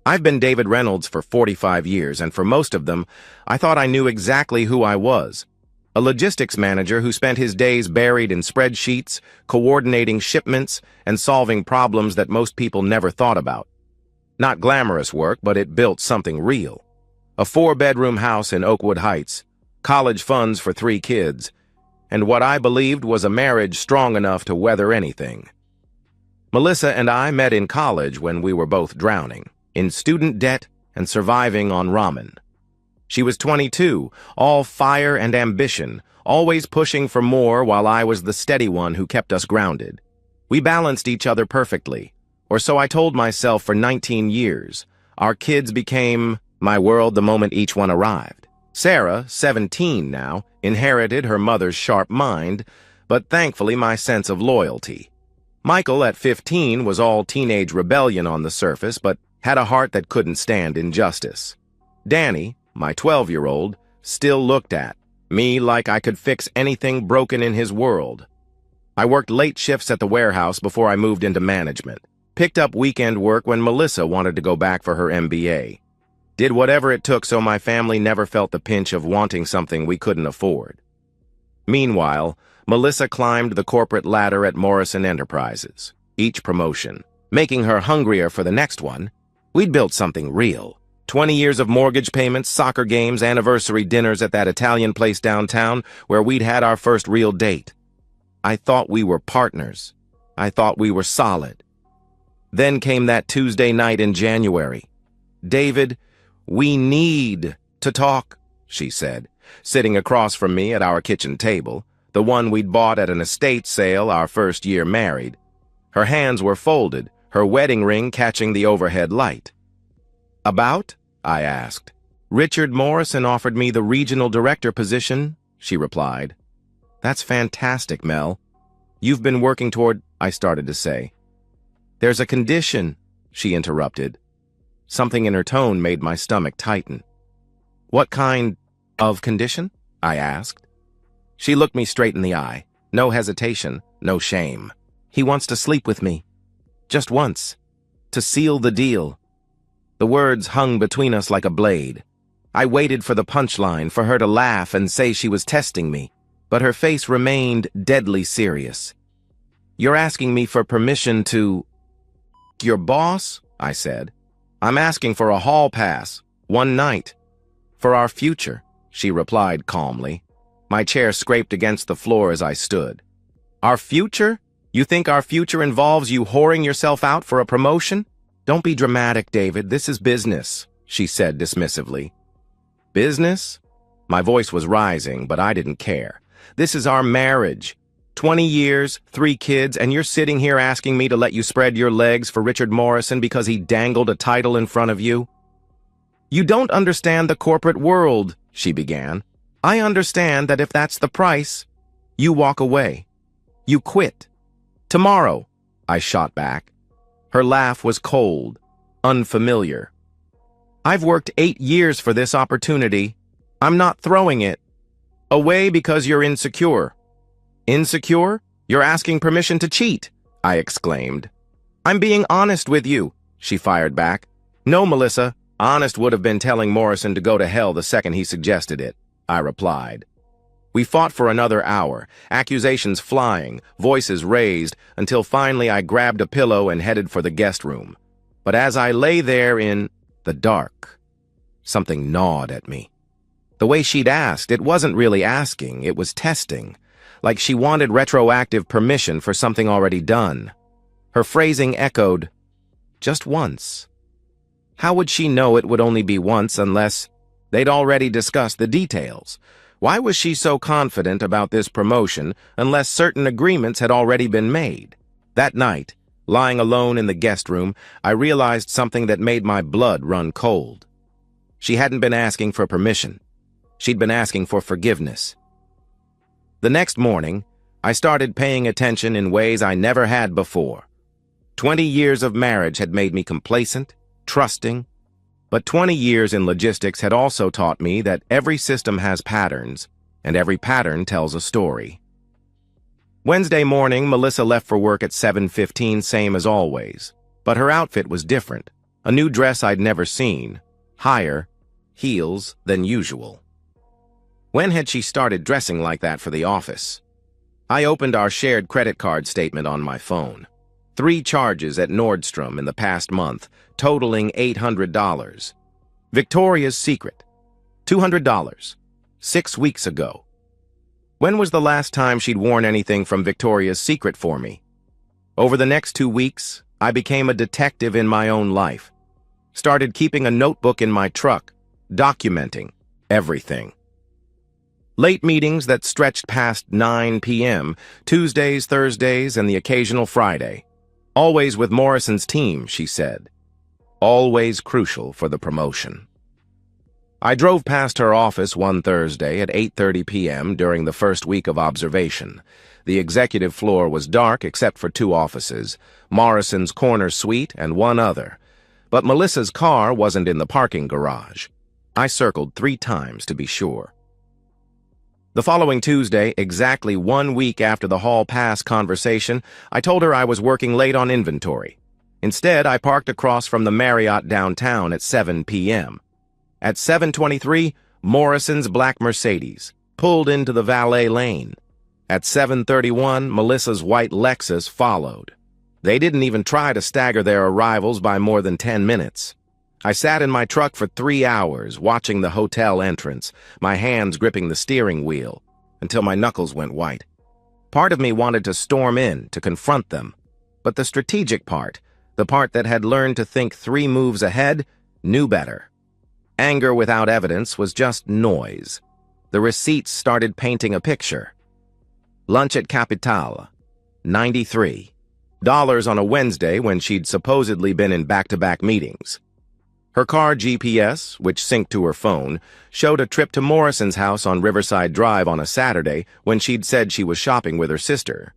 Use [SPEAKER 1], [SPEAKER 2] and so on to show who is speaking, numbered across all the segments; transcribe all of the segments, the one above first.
[SPEAKER 1] I've been David Reynolds for 45 years, and for most of them, I thought I knew exactly who I was. A logistics manager who spent his days buried in spreadsheets, coordinating shipments, and solving problems that most people never thought about. Not glamorous work, but it built something real. A 4-bedroom house in Oakwood Heights, college funds for 3 kids, and what I believed was a marriage strong enough to weather anything. Melissa and I met in college when we were both drowning, in student debt and surviving on ramen. She was 22, all fire and ambition, always pushing for more while I was the steady one who kept us grounded. We balanced each other perfectly, or so I told myself for 19 years. Our kids became my world the moment each one arrived. Sarah, 17 now, inherited her mother's sharp mind, but thankfully my sense of loyalty. Michael, at 15, was all teenage rebellion on the surface, but had a heart that couldn't stand injustice. Danny, my 12-year-old, still looked at me like I could fix anything broken in his world. I worked late shifts at the warehouse before I moved into management, picked up weekend work when Melissa wanted to go back for her MBA. Did whatever it took so my family never felt the pinch of wanting something we couldn't afford. Meanwhile, Melissa climbed the corporate ladder at Morrison Enterprises, each promotion, making her hungrier for the next one. We'd built something real. 20 years of mortgage payments, soccer games, anniversary dinners at that Italian place downtown where we'd had our first real date. I thought we were partners. I thought we were solid. Then came that Tuesday night in January. "David, we need to talk," she said, sitting across from me at our kitchen table, the one we'd bought at an estate sale our first year married. Her hands were folded, her wedding ring catching the overhead light. "About?" I asked. "Richard Morrison offered me the regional director position," she replied. "That's fantastic, Mel. You've been working toward," I started to say. "There's a condition," she interrupted. Something in her tone made my stomach tighten. "What kind of condition?" I asked. She looked me straight in the eye. No hesitation, no shame. "He wants to sleep with me. Just once. To seal the deal." The words hung between us like a blade. I waited for the punchline, for her to laugh and say she was testing me, but her face remained deadly serious. "You're asking me for permission to—" "Your boss?" I said. "I'm asking for a hall pass, one night. For our future," she replied calmly. My chair scraped against the floor as I stood. "Our future? You think our future involves you whoring yourself out for a promotion? Don't be dramatic, David. This is business," she said dismissively. "Business?" My voice was rising, but I didn't care. "This is our marriage. 20 years, 3 kids, and you're sitting here asking me to let you spread your legs for Richard Morrison because he dangled a title in front of you?" "You don't understand the corporate world," she began. "I understand that if that's the price, you walk away. You quit. Tomorrow," I shot back. Her laugh was cold, unfamiliar. "I've worked 8 years for this opportunity. I'm not throwing it away because you're insecure." "Insecure? You're asking permission to cheat," I exclaimed. "I'm being honest with you," she fired back. "No, Melissa, honest would have been telling Morrison to go to hell the second he suggested it," I replied. We fought for another hour, accusations flying, voices raised, until finally I grabbed a pillow and headed for the guest room. But as I lay there in the dark, something gnawed at me. The way she'd asked, it wasn't really asking, it was testing, like she wanted retroactive permission for something already done. Her phrasing echoed, "Just once." How would she know it would only be once unless they'd already discussed the details? Why was she so confident about this promotion unless certain agreements had already been made? That night, lying alone in the guest room, I realized something that made my blood run cold. She hadn't been asking for permission. She'd been asking for forgiveness. The next morning, I started paying attention in ways I never had before. 20 years of marriage had made me complacent, trusting, but 20 years in logistics had also taught me that every system has patterns, and every pattern tells a story. Wednesday morning, Melissa left for work at 7:15, same as always, but her outfit was different. A new dress I'd never seen, higher, heels than usual. When had she started dressing like that for the office? I opened our shared credit card statement on my phone. 3 charges at Nordstrom in the past month, totaling $800. Victoria's Secret, $200, 6 weeks ago. When was the last time she'd worn anything from Victoria's Secret for me? Over the next 2 weeks, I became a detective in my own life. Started keeping a notebook in my truck, documenting everything. Late meetings that stretched past 9 p.m., Tuesdays, Thursdays, and the occasional Friday. Always with Morrison's team, she said. Always crucial for the promotion. I drove past her office one Thursday at 8:30 p.m. during the first week of observation. The executive floor was dark except for 2 offices, Morrison's corner suite and one other. But Melissa's car wasn't in the parking garage. I circled 3 times to be sure. The following Tuesday, exactly 1 week after the hall pass conversation, I told her I was working late on inventory. Instead, I parked across from the Marriott downtown at 7 p.m. At 7:23, Morrison's black Mercedes pulled into the valet lane. At 7:31, Melissa's white Lexus followed. They didn't even try to stagger their arrivals by more than 10 minutes. I sat in my truck for 3 hours, watching the hotel entrance, my hands gripping the steering wheel, until my knuckles went white. Part of me wanted to storm in, to confront them. But the strategic part, the part that had learned to think 3 moves ahead, knew better. Anger without evidence was just noise. The receipts started painting a picture. Lunch at Capital, $93 on a Wednesday when she'd supposedly been in back-to-back meetings. Her car GPS, which synced to her phone, showed a trip to Morrison's house on Riverside Drive on a Saturday when she'd said she was shopping with her sister.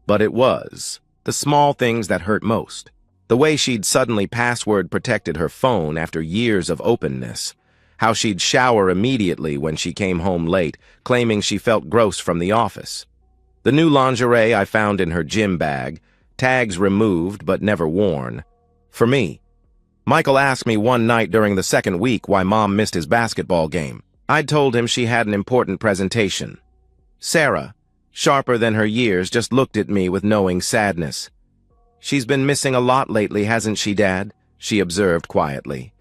[SPEAKER 1] But it was the small things that hurt most. The way she'd suddenly password-protected her phone after years of openness. How she'd shower immediately when she came home late, claiming she felt gross from the office. The new lingerie I found in her gym bag, tags removed but never worn. For me. Michael asked me one night during the second week why Mom missed his basketball game. I'd told him she had an important presentation. Sarah, sharper than her years, just looked at me with knowing sadness. "She's been missing a lot lately, hasn't she, Dad?" she observed quietly.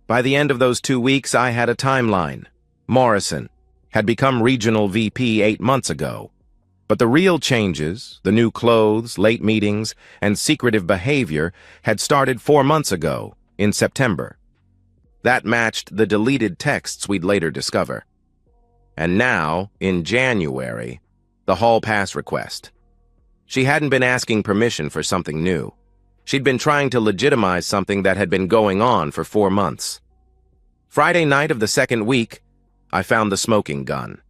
[SPEAKER 1] By the end of those 2 weeks, I had a timeline. Morrison had become regional VP 8 months ago. But the real changes, the new clothes, late meetings, and secretive behavior had started 4 months ago, in September. That matched the deleted texts we'd later discover. And now, in January, the hall pass request. She hadn't been asking permission for something new. She'd been trying to legitimize something that had been going on for 4 months. Friday night of the second week, I found the smoking gun.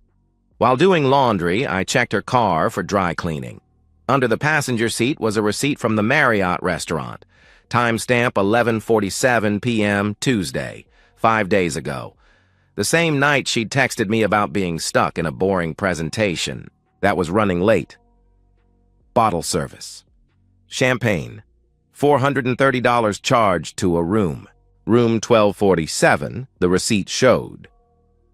[SPEAKER 1] While doing laundry, I checked her car for dry cleaning. Under the passenger seat was a receipt from the Marriott restaurant. Timestamp 11:47 p.m. Tuesday, 5 days ago. The same night she'd texted me about being stuck in a boring presentation that was running late. Bottle service. Champagne. $430 charged to a room. Room 1247, the receipt showed.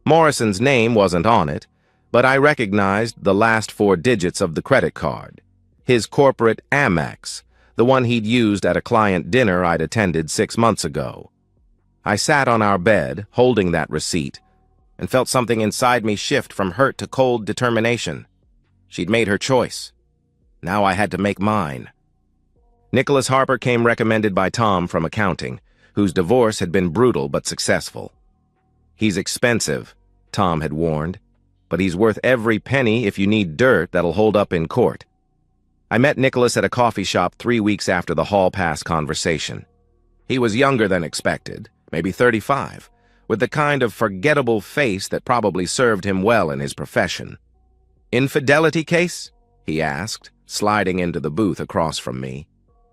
[SPEAKER 1] Morrison's name wasn't on it, but I recognized the last 4 digits of the credit card. His corporate Amex, the one he'd used at a client dinner I'd attended 6 months ago. I sat on our bed, holding that receipt, and felt something inside me shift from hurt to cold determination. She'd made her choice. Now I had to make mine. Nicholas Harper came recommended by Tom from accounting, whose divorce had been brutal but successful. "He's expensive," Tom had warned, "but he's worth every penny if you need dirt that'll hold up in court." I met Nicholas at a coffee shop 3 weeks after the hall pass conversation. He was younger than expected, maybe 35, with the kind of forgettable face that probably served him well in his profession. "Infidelity case?" he asked, sliding into the booth across from me.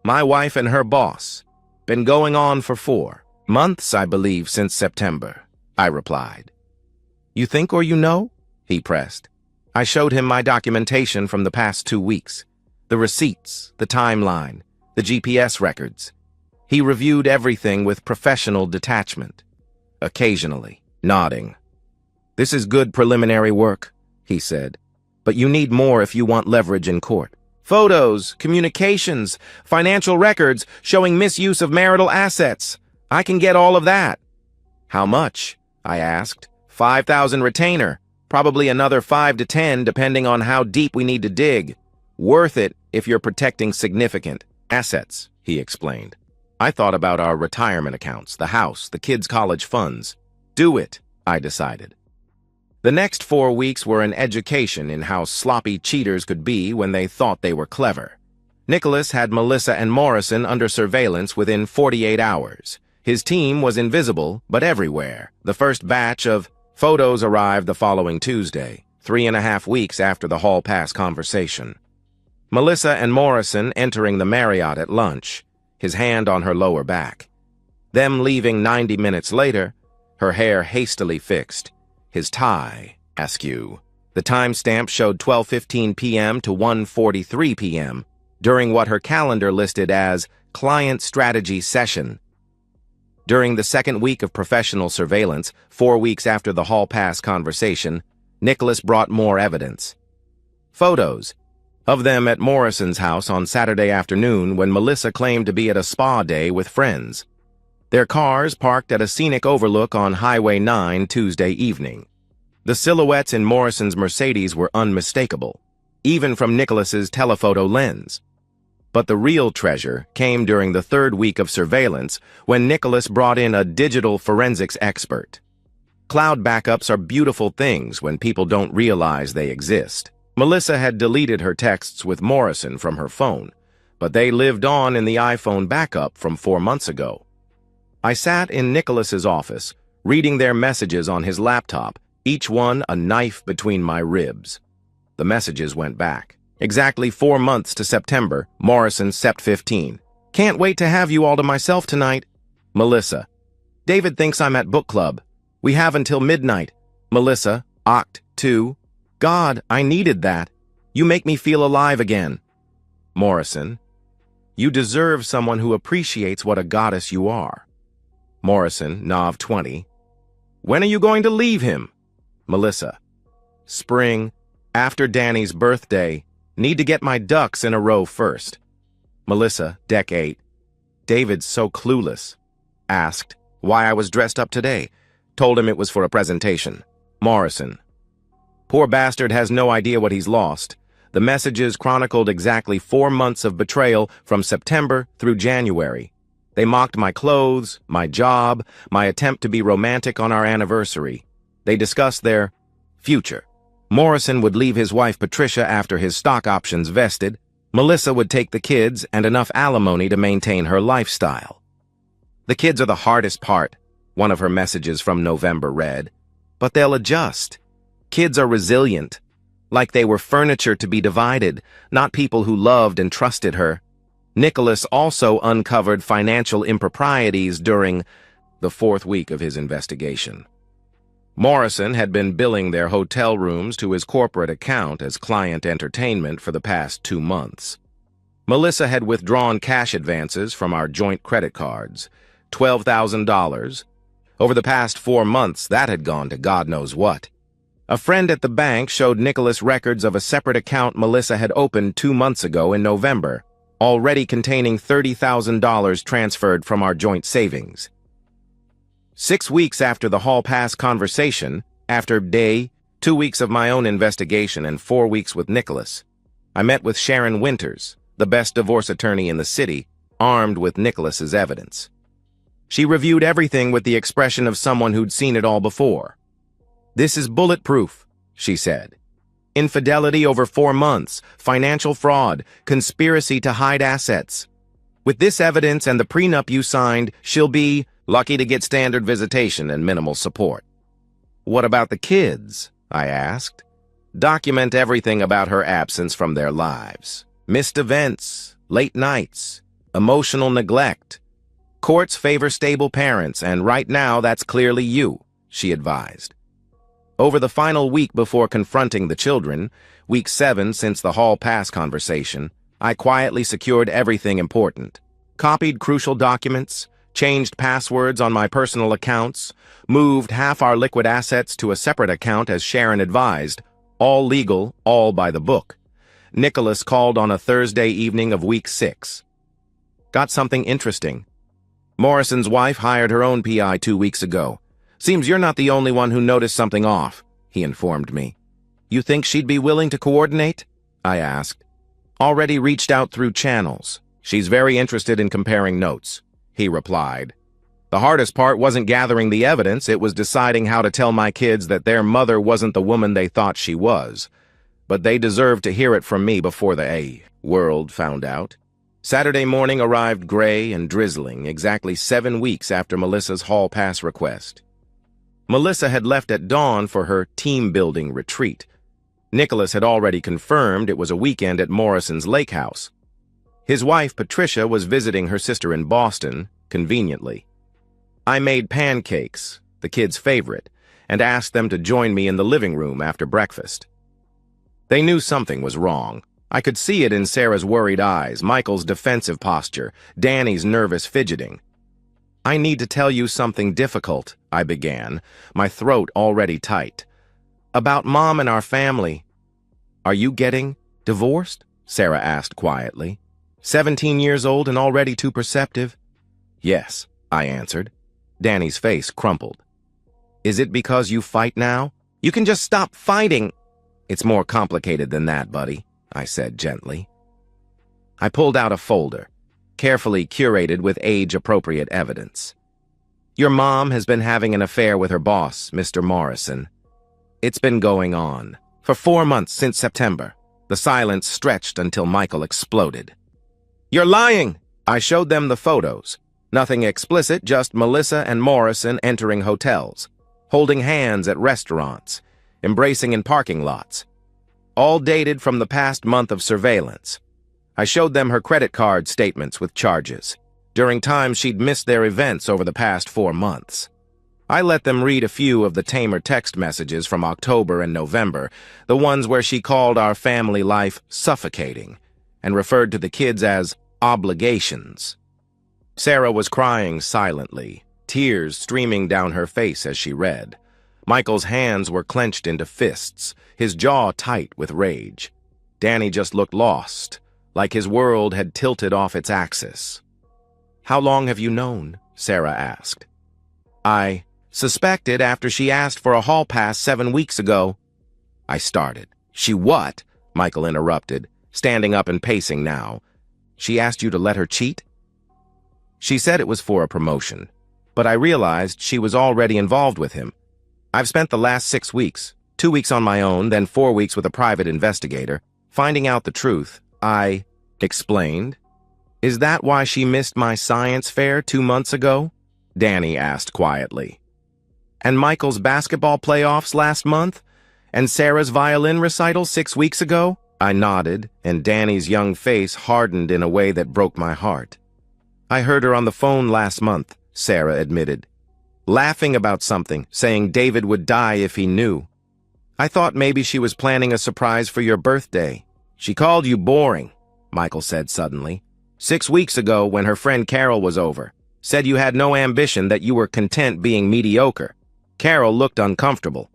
[SPEAKER 1] "My wife and her boss. Been going on for 4 months, I believe, since September," I replied. "You think or you know?" he pressed. I showed him my documentation from the past 2 weeks. The receipts, the timeline, the GPS records. He reviewed everything with professional detachment, occasionally nodding. "This is good preliminary work," he said, "but you need more if you want leverage in court. Photos, communications, financial records showing misuse of marital assets. I can get all of that." "How much?" I asked. "5,000 retainer, probably another 5 to 10 depending on how deep we need to dig. Worth it if you're protecting significant assets," he explained. I thought about our retirement accounts, the house, the kids' college funds. Do it, I decided. The next 4 weeks were an education in how sloppy cheaters could be when they thought they were clever. Nicholas had Melissa and Morrison under surveillance within 48 hours. His team was invisible, but everywhere. The first batch of photos arrived the following Tuesday, 3.5 weeks after the Hall Pass conversation. Melissa and Morrison entering the Marriott at lunch, his hand on her lower back. Them leaving 90 minutes later, her hair hastily fixed, his tie askew. The timestamp showed 12:15 p.m. to 1:43 p.m., during what her calendar listed as client strategy session. During the second week of professional surveillance, 4 weeks after the Hall Pass conversation, Nicholas brought more evidence. Photos of them at Morrison's house on Saturday afternoon when Melissa claimed to be at a spa day with friends. Their cars parked at a scenic overlook on Highway 9 Tuesday evening. The silhouettes in Morrison's Mercedes were unmistakable, even from Nicholas's telephoto lens. But the real treasure came during the third week of surveillance when Nicholas brought in a digital forensics expert. Cloud backups are beautiful things when people don't realize they exist. Melissa had deleted her texts with Morrison from her phone, but they lived on in the iPhone backup from 4 months ago. I sat in Nicholas's office, reading their messages on his laptop, each one a knife between my ribs. The messages went back. Exactly 4 months to September, Morrison, Sept 15. "Can't wait to have you all to myself tonight." Melissa, "David thinks I'm at book club. We have until midnight." Melissa, Oct. 2. "God, I needed that. You make me feel alive again." Morrison, "You deserve someone who appreciates what a goddess you are." Morrison, Nov 20. "When are you going to leave him?" Melissa, "Spring, after Danny's birthday. Need to get my ducks in a row first." Melissa, Dec 8. "David's so clueless. Asked why I was dressed up today. Told him it was for a presentation." Morrison, "Poor bastard has no idea what he's lost. The messages chronicled exactly 4 months of betrayal from September through January. They mocked my clothes, my job, my attempt to be romantic on our anniversary. They discussed their future. Morrison would leave his wife Patricia after his stock options vested. Melissa would take the kids and enough alimony to maintain her lifestyle. The kids are the hardest part," one of her messages from November read. "But they'll adjust. Kids are resilient, like they were furniture to be divided, not people who loved and trusted her." Nicholas also uncovered financial improprieties during the 4th week of his investigation. Morrison had been billing their hotel rooms to his corporate account as client entertainment for the past 2 months. Melissa had withdrawn cash advances from our joint credit cards, $12,000. Over the past 4 months, that had gone to God knows what. A friend at the bank showed Nicholas records of a separate account Melissa had opened 2 months ago in November, already containing $30,000 transferred from our joint savings. 6 weeks after the Hall Pass conversation, after 2 weeks of my own investigation and 4 weeks with Nicholas, I met with Sharon Winters, the best divorce attorney in the city, armed with Nicholas's evidence. She reviewed everything with the expression of someone who'd seen it all before. "This is bulletproof," she said. "Infidelity over 4 months, financial fraud, conspiracy to hide assets. With this evidence and the prenup you signed, she'll be lucky to get standard visitation and minimal support." "What about the kids?" I asked. "Document everything about her absence from their lives. Missed events, late nights, emotional neglect. Courts favor stable parents, and right now that's clearly you," she advised. Over the final week before confronting the children, week 7 since the Hall Pass conversation, I quietly secured everything important. copied crucial documents, changed passwords on my personal accounts, moved half our liquid assets to a separate account as Sharon advised, all legal, all by the book. Nicholas called on a Thursday evening of week 6. Got something interesting. Morrison's wife hired her own PI 2 weeks ago. Seems you're not the only one who noticed something off, he informed me. You think she'd be willing to coordinate? I asked. Already reached out through channels. She's very interested in comparing notes, he replied. The hardest part wasn't gathering the evidence, it was deciding how to tell my kids that their mother wasn't the woman they thought she was. But they deserved to hear it from me before the world found out. Saturday morning arrived gray and drizzling, exactly 7 weeks after Melissa's hall pass request. Melissa had left at dawn for her team-building retreat. Nicholas had already confirmed it was a weekend at Morrison's lake house. His wife, Patricia, was visiting her sister in Boston, conveniently. I made pancakes, the kids' favorite, and asked them to join me in the living room after breakfast. They knew something was wrong. I could see it in Sarah's worried eyes, Michael's defensive posture, Danny's nervous fidgeting. I need to tell you something difficult, I began, my throat already tight. About Mom and our family. Are you getting divorced? Sarah asked quietly. 17 years old and already too perceptive? Yes, I answered. Danny's face crumpled. Is it because you fight now? You can just stop fighting. It's more complicated than that, buddy, I said gently. I pulled out a folder, carefully curated with age-appropriate evidence. Your mom has been having an affair with her boss, Mr. Morrison. It's been going on for 4 months since September. The silence stretched until Michael exploded. You're lying! I showed them the photos. Nothing explicit, just Melissa and Morrison entering hotels, holding hands at restaurants, embracing in parking lots. All dated from the past month of surveillance. I showed them her credit card statements with charges, during times she'd missed their events over the past 4 months. I let them read a few of the tamer text messages from October and November, the ones where she called our family life suffocating, and referred to the kids as obligations. Sarah was crying silently, tears streaming down her face as she read. Michael's hands were clenched into fists, his jaw tight with rage. Danny just looked lost, like his world had tilted off its axis. How long have you known? Sarah asked. I suspected after she asked for a hall pass 7 weeks ago. I started. She what? Michael interrupted, standing up and pacing now. She asked you to let her cheat? She said it was for a promotion, but I realized she was already involved with him. I've spent the last 6 weeks, 2 weeks on my own, then 4 weeks with a private investigator, finding out the truth. I explained. Is that why she missed my science fair 2 months ago? Danny asked quietly. And Michael's basketball playoffs last month? And Sarah's violin recital 6 weeks ago? I nodded, and Danny's young face hardened in a way that broke my heart. I heard her on the phone last month, Sarah admitted. Laughing about something, saying David would die if he knew. I thought maybe she was planning a surprise for your birthday. She called you boring, Michael said suddenly. 6 weeks ago when her friend Carol was over. Said you had no ambition, that you were content being mediocre. Carol looked uncomfortable.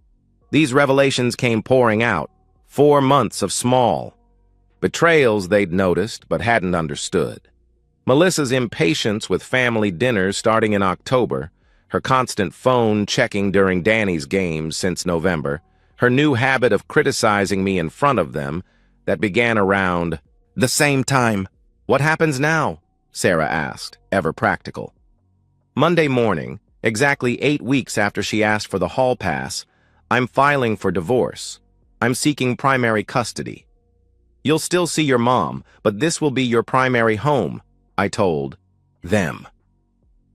[SPEAKER 1] These revelations came pouring out. 4 months of small betrayals they'd noticed but hadn't understood. Melissa's impatience with family dinners starting in October, her constant phone checking during Danny's games since November, her new habit of criticizing me in front of them that began around the same time. What happens now? Sarah asked, ever practical. Monday morning, exactly 8 weeks after she asked for the hall pass, I'm filing for divorce. I'm seeking primary custody. You'll still see your mom, but this will be your primary home, I told them.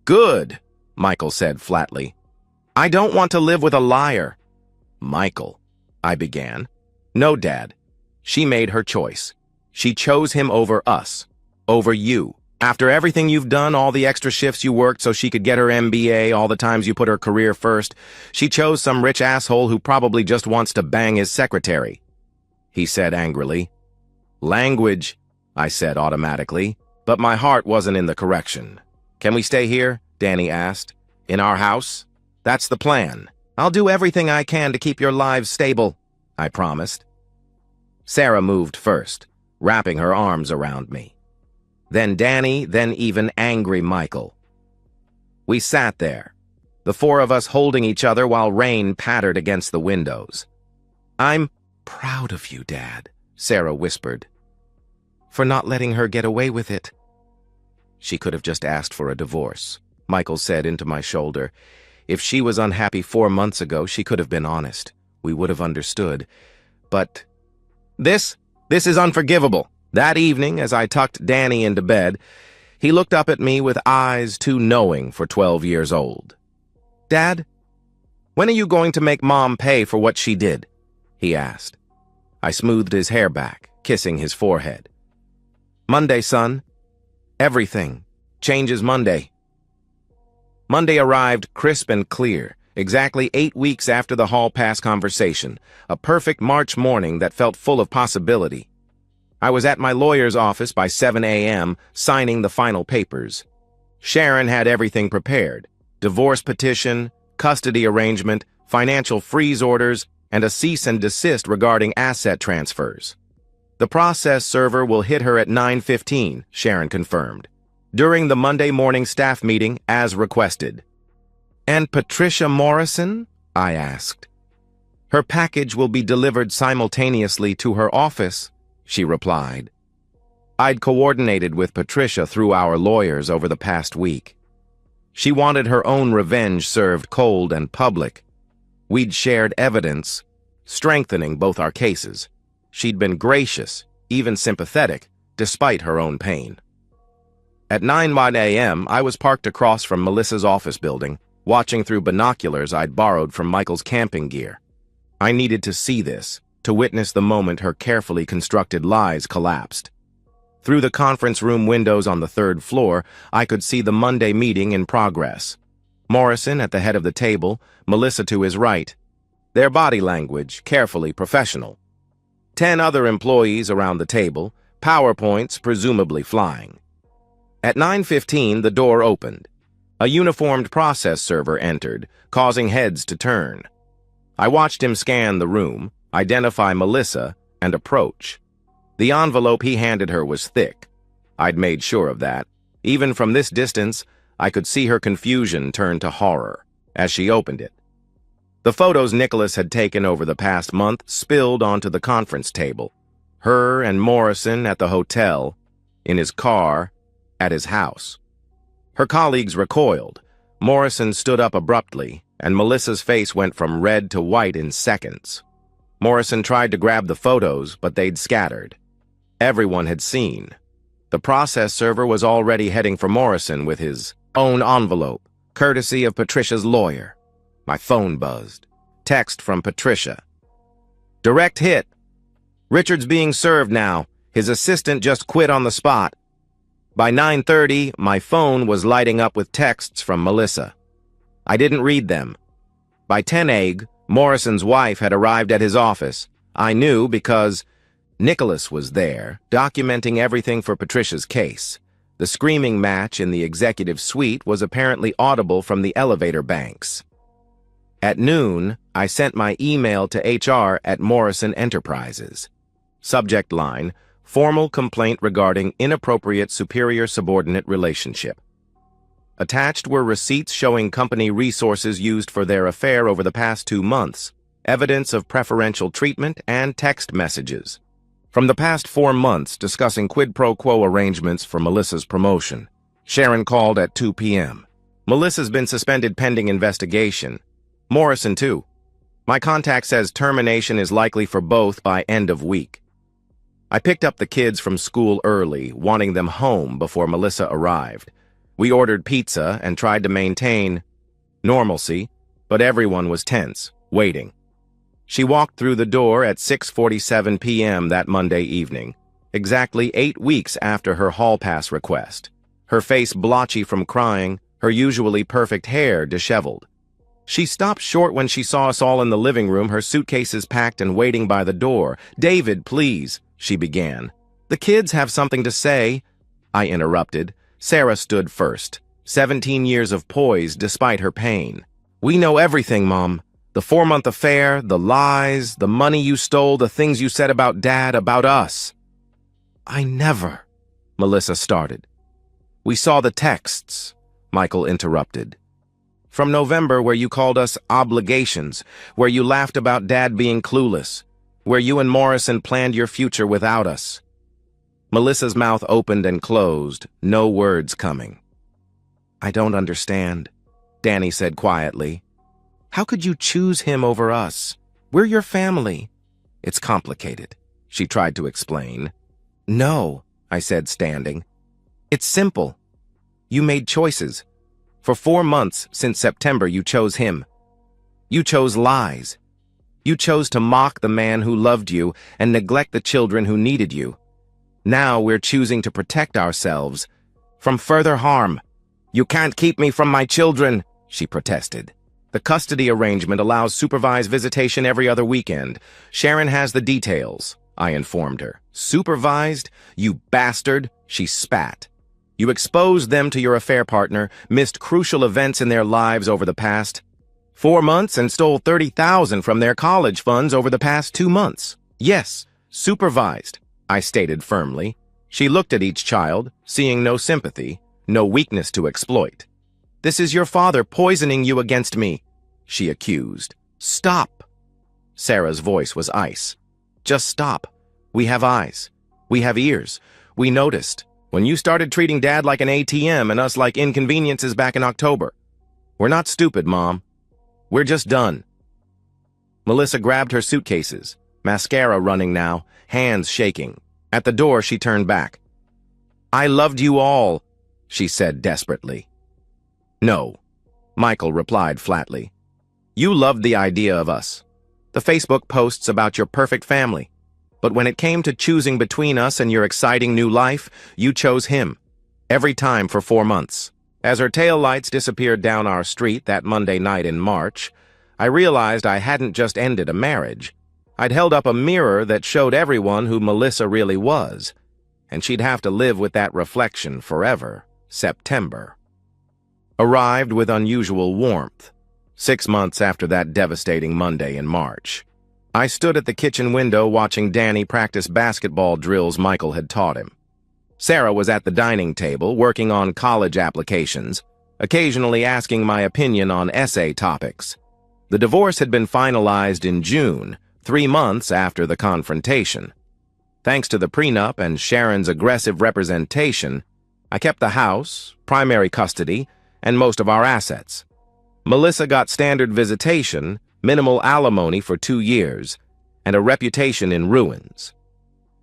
[SPEAKER 1] Good, Michael said flatly. I don't want to live with a liar. Michael, I began. No, Dad. She made her choice. She chose him over us, over you. After everything you've done, all the extra shifts you worked so she could get her MBA, all the times you put her career first, she chose some rich asshole who probably just wants to bang his secretary, he said angrily. Language, I said automatically. But my heart wasn't in the correction. "Can we stay here?" Danny asked. "In our house?" "That's the plan. I'll do everything I can to keep your lives stable," I promised. Sarah moved first, wrapping her arms around me. Then Danny, then even angry Michael. We sat there, the four of us holding each other while rain pattered against the windows. "I'm proud of you, Dad," Sarah whispered, "for not letting her get away with it." "She could have just asked for a divorce," Michael said into my shoulder. "If she was unhappy 4 months ago, she could have been honest. We would have understood. But this is unforgivable." That evening, as I tucked Danny into bed, he looked up at me with eyes too knowing for 12 years old. "Dad, when are you going to make Mom pay for what she did?" he asked. I smoothed his hair back, kissing his forehead. "Monday, son. Everything changes Monday." Monday arrived crisp and clear, exactly 8 weeks after the hall pass conversation, a perfect March morning that felt full of possibility. I was at my lawyer's office by 7 a.m., signing the final papers. Sharon had everything prepared: divorce petition, custody arrangement, financial freeze orders, and a cease and desist regarding asset transfers. "The process server will hit her at 9:15, Sharon confirmed, during the Monday morning staff meeting as requested. "And Patricia Morrison?" I asked. "Her package will be delivered simultaneously to her office," she replied. I'd coordinated with Patricia through our lawyers over the past week. She wanted her own revenge served cold and public. We'd shared evidence, strengthening both our cases. She'd been gracious, even sympathetic, despite her own pain. At 9 a.m., I was parked across from Melissa's office building, watching through binoculars I'd borrowed from Michael's camping gear. I needed to see this, to witness the moment her carefully constructed lies collapsed. Through the conference room windows on the 3rd floor, I could see the Monday meeting in progress. Morrison at the head of the table, Melissa to his right. Their body language, carefully professional. 10 other employees around the table, PowerPoints presumably flying. At 9:15, the door opened. A uniformed process server entered, causing heads to turn. I watched him scan the room, identify Melissa, and approach. The envelope he handed her was thick. I'd made sure of that. Even from this distance, I could see her confusion turn to horror as she opened it. The photos Nicholas had taken over the past month spilled onto the conference table. Her and Morrison at the hotel, in his car, at his house. Her colleagues recoiled. Morrison stood up abruptly, and Melissa's face went from red to white in seconds. Morrison tried to grab the photos, but they'd scattered. Everyone had seen. The process server was already heading for Morrison with his own envelope, courtesy of Patricia's lawyer. My phone buzzed. Text from Patricia. "Direct hit. Richard's being served now. His assistant just quit on the spot." By 9:30, my phone was lighting up with texts from Melissa. I didn't read them. By 10 a.m., Morrison's wife had arrived at his office. I knew because Nicholas was there, documenting everything for Patricia's case. The screaming match in the executive suite was apparently audible from the elevator banks. At noon, I sent my email to HR at Morrison Enterprises. Subject line: formal complaint regarding inappropriate superior-subordinate relationship. Attached were receipts showing company resources used for their affair over the past 2 months, evidence of preferential treatment, and text messages. From the past 4 months discussing quid pro quo arrangements for Melissa's promotion. Sharon called at 2 p.m. Melissa's been suspended pending investigation. Morrison, too. My contact says termination is likely for both by end of week. I picked up the kids from school early, wanting them home before Melissa arrived. We ordered pizza and tried to maintain normalcy, but everyone was tense, waiting. She walked through the door at 6:47 p.m. that Monday evening, exactly 8 weeks after her hall pass request. Her face blotchy from crying, her usually perfect hair disheveled. She stopped short when she saw us all in the living room, her suitcases packed and waiting by the door. "David, please," she began. "The kids have something to say." I interrupted. Sarah stood first. 17 years of poise despite her pain. We know everything, Mom. The 4-month affair, the lies, the money you stole, the things you said about Dad, about us. I never, Melissa started. We saw the texts, Michael interrupted. From November, where you called us obligations, where you laughed about Dad being clueless, where you and Morrison planned your future without us. Melissa's mouth opened and closed, no words coming. I don't understand, Danny said quietly. How could you choose him over us? We're your family. It's complicated, she tried to explain. No, I said, standing. It's simple. You made choices. For 4 months since September, you chose him. You chose lies. You chose to mock the man who loved you and neglect the children who needed you. Now we're choosing to protect ourselves from further harm. You can't keep me from my children, she protested. The custody arrangement allows supervised visitation every other weekend. Sharon has the details, I informed her. Supervised? You bastard, she spat. You exposed them to your affair partner, missed crucial events in their lives over the past 4 months, and stole $30,000 from their college funds over the past 2 months. Yes, supervised, I stated firmly. She looked at each child, seeing no sympathy, no weakness to exploit. This is your father poisoning you against me, she accused. Stop. Sarah's voice was ice. Just stop. We have eyes. We have ears. We noticed. When you started treating Dad like an ATM and us like inconveniences back in October. We're not stupid, Mom. We're just done. Melissa grabbed her suitcases, mascara running now, hands shaking. At the door, she turned back. I loved you all, she said desperately. No, Michael replied flatly. You loved the idea of us. The Facebook posts about your perfect family. But when it came to choosing between us and your exciting new life, you chose him. Every time for 4 months. As her taillights disappeared down our street that Monday night in March, I realized I hadn't just ended a marriage. I'd held up a mirror that showed everyone who Melissa really was, and she'd have to live with that reflection forever. September arrived with unusual warmth, 6 months after that devastating Monday in March. I stood at the kitchen window watching Danny practice basketball drills Michael had taught him. Sarah was at the dining table working on college applications, occasionally asking my opinion on essay topics. The divorce had been finalized in June, 3 months after the confrontation. Thanks to the prenup and Sharon's aggressive representation, I kept the house, primary custody, and most of our assets. Melissa got standard visitation, minimal alimony for 2 years, and a reputation in ruins.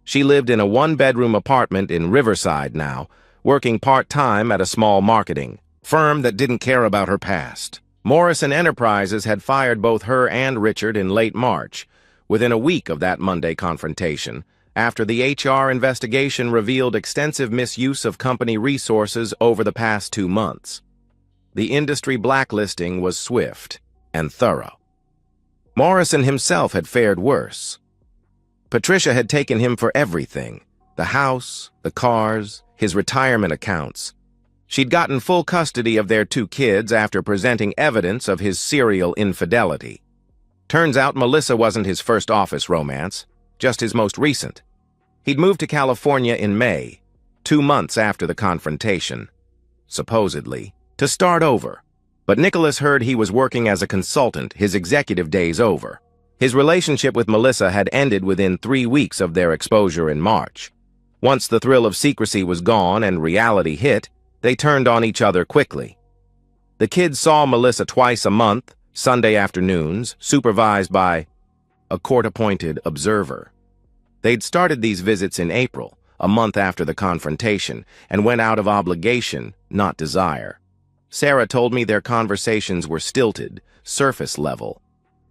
[SPEAKER 1] She lived in a 1-bedroom apartment in Riverside now, working part-time at a small marketing firm that didn't care about her past. Morrison Enterprises had fired both her and Richard in late March, within a week of that Monday confrontation, after the HR investigation revealed extensive misuse of company resources over the past 2 months. The industry blacklisting was swift and thorough. Morrison himself had fared worse. Patricia had taken him for everything, the house, the cars, his retirement accounts. She'd gotten full custody of their 2 kids after presenting evidence of his serial infidelity. Turns out Melissa wasn't his first office romance, just his most recent. He'd moved to California in May, 2 months after the confrontation, supposedly, to start over. But Nicholas heard he was working as a consultant, his executive days over. His relationship with Melissa had ended within 3 weeks of their exposure in March. Once the thrill of secrecy was gone and reality hit, they turned on each other quickly. The kids saw Melissa twice a month, Sunday afternoons, supervised by a court-appointed observer. They'd started these visits in April, a month after the confrontation, and went out of obligation, not desire. Sarah told me their conversations were stilted, surface level.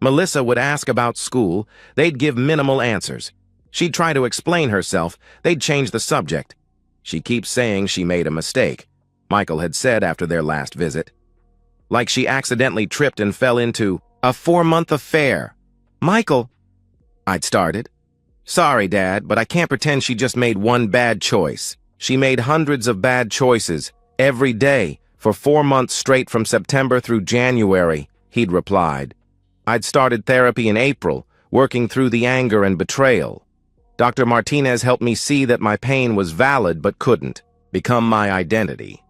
[SPEAKER 1] Melissa would ask about school, they'd give minimal answers. She'd try to explain herself, they'd change the subject. She keeps saying she made a mistake, Michael had said after their last visit. Like she accidentally tripped and fell into a 4-month affair. Michael, I'd started. Sorry, Dad, but I can't pretend she just made one bad choice. She made hundreds of bad choices, every day, for 4 months straight from September through January, he'd replied. I'd started therapy in April, working through the anger and betrayal. Dr. Martinez helped me see that my pain was valid but couldn't become my identity.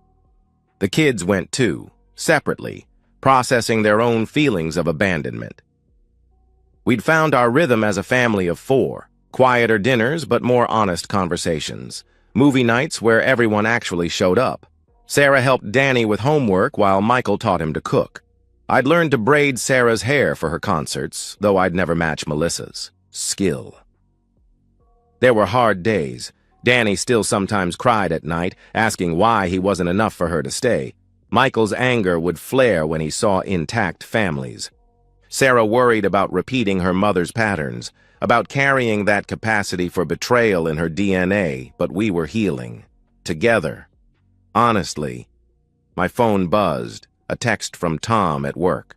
[SPEAKER 1] The kids went too, separately, processing their own feelings of abandonment. We'd found our rhythm as a family of 4, quieter dinners but more honest conversations, movie nights where everyone actually showed up. Sarah helped Danny with homework while Michael taught him to cook. I'd learned to braid Sarah's hair for her concerts, though I'd never match Melissa's skill. There were hard days. Danny still sometimes cried at night, asking why he wasn't enough for her to stay. Michael's anger would flare when he saw intact families. Sarah worried about repeating her mother's patterns, about carrying that capacity for betrayal in her DNA, but we were healing. Together. Honestly. My phone buzzed, a text from Tom at work.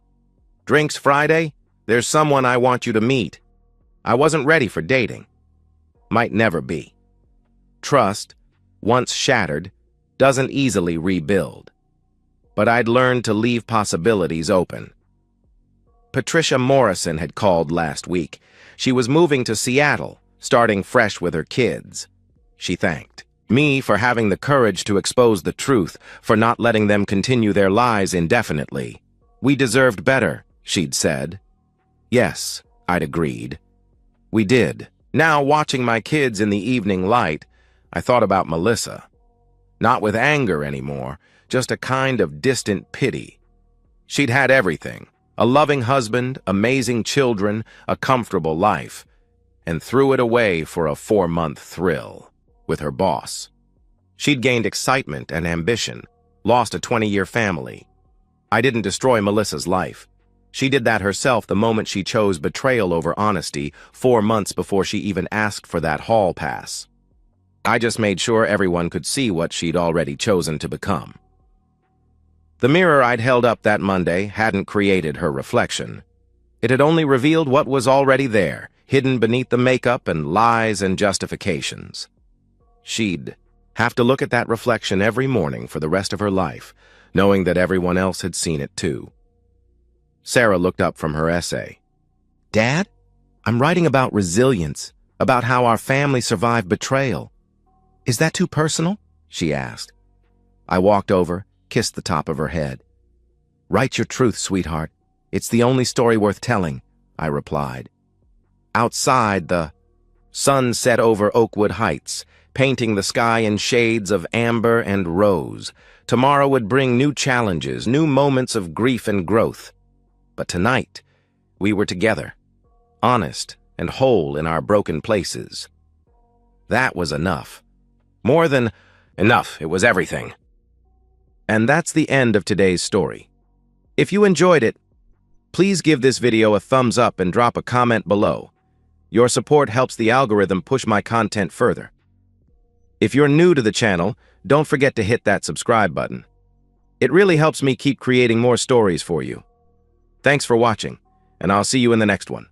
[SPEAKER 1] Drinks Friday? There's someone I want you to meet. I wasn't ready for dating. Might never be. Trust, once shattered, doesn't easily rebuild. But I'd learned to leave possibilities open. Patricia Morrison had called last week. She was moving to Seattle, starting fresh with her kids. She thanked me for having the courage to expose the truth, for not letting them continue their lies indefinitely. We deserved better, she'd said. Yes, I'd agreed. We did. Now, watching my kids in the evening light, I thought about Melissa. Not with anger anymore, just a kind of distant pity. She'd had everything. A loving husband, amazing children, a comfortable life, and threw it away for a 4-month thrill with her boss. She'd gained excitement and ambition, lost a 20-year family. I didn't destroy Melissa's life. She did that herself the moment she chose betrayal over honesty 4 months before she even asked for that hall pass. I just made sure everyone could see what she'd already chosen to become. The mirror I'd held up that Monday hadn't created her reflection. It had only revealed what was already there, hidden beneath the makeup and lies and justifications. She'd have to look at that reflection every morning for the rest of her life, knowing that everyone else had seen it too. Sarah looked up from her essay. Dad, I'm writing about resilience, about how our family survived betrayal. Is that too personal? She asked. I walked over, kissed the top of her head. Write your truth, sweetheart. It's the only story worth telling, I replied. Outside, the sun set over Oakwood Heights, painting the sky in shades of amber and rose. Tomorrow would bring new challenges, new moments of grief and growth. But tonight, we were together, honest and whole in our broken places. That was enough. More than enough, it was everything. And that's the end of today's story. If you enjoyed it, please give this video a thumbs up and drop a comment below. Your support helps the algorithm push my content further. If you're new to the channel, don't forget to hit that subscribe button. It really helps me keep creating more stories for you. Thanks for watching, and I'll see you in the next one.